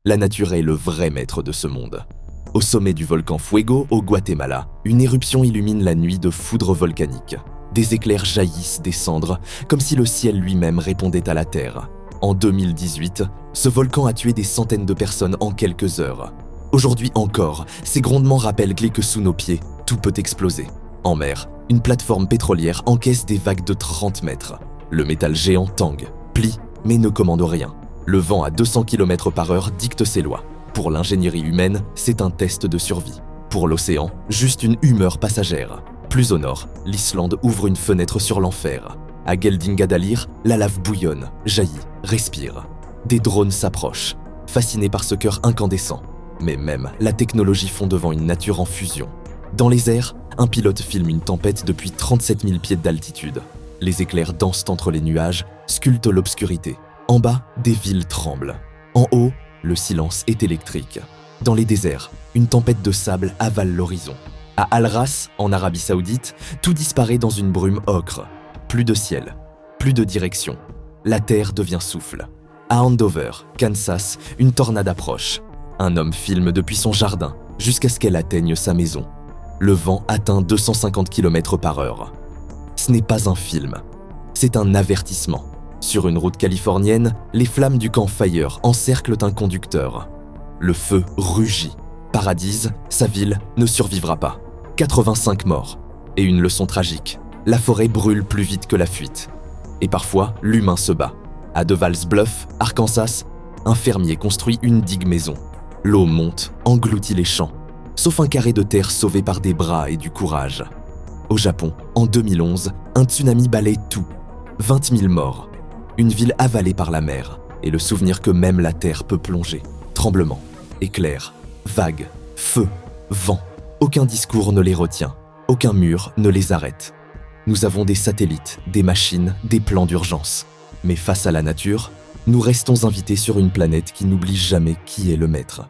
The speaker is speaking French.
La nature est le vrai maître de ce monde. Au sommet du volcan Fuego, au Guatemala, une éruption illumine la nuit de foudre volcanique. Des éclairs jaillissent des cendres, comme si le ciel lui-même répondait à la terre. En 2018, ce volcan a tué des centaines de personnes en quelques heures. Aujourd'hui encore, ces grondements rappellent que sous nos pieds, tout peut exploser. En mer, une plateforme pétrolière encaisse des vagues de 30 mètres. Le métal géant tangue, plie, mais ne commande rien. Le vent à 200 km/h dicte ses lois. Pour l'ingénierie humaine, c'est un test de survie. Pour l'océan, juste une humeur passagère. Plus au nord, l'Islande ouvre une fenêtre sur l'enfer. À Geldingadalir, la lave bouillonne, jaillit, respire. Des drones s'approchent, fascinés par ce cœur incandescent. Mais même la technologie fond devant une nature en fusion. Dans les airs, un pilote filme une tempête depuis 37 000 pieds d'altitude. Les éclairs dansent entre les nuages, sculptent l'obscurité. En bas, des villes tremblent. En haut, le silence est électrique. Dans les déserts, une tempête de sable avale l'horizon. À Al-Ras, en Arabie Saoudite, tout disparaît dans une brume ocre. Plus de ciel, plus de direction. La terre devient souffle. À Andover, Kansas, une tornade approche. Un homme filme depuis son jardin jusqu'à ce qu'elle atteigne sa maison. Le vent atteint 250 km/h. Ce n'est pas un film, c'est un avertissement. Sur une route californienne, les flammes du camp Fire encerclent un conducteur. Le feu rugit. Paradise, sa ville, ne survivra pas. 85 morts. Et une leçon tragique. La forêt brûle plus vite que la fuite. Et parfois, l'humain se bat. À Devals Bluff, Arkansas, un fermier construit une digue-maison. L'eau monte, engloutit les champs, sauf un carré de terre sauvé par des bras et du courage. Au Japon, en 2011, un tsunami balaye tout. 20 000 morts. Une ville avalée par la mer, et le souvenir que même la terre peut plonger. Tremblements, éclairs, vagues, feu, vent. Aucun discours ne les retient, aucun mur ne les arrête. Nous avons des satellites, des machines, des plans d'urgence. Mais face à la nature, nous restons invités sur une planète qui n'oublie jamais qui est le maître.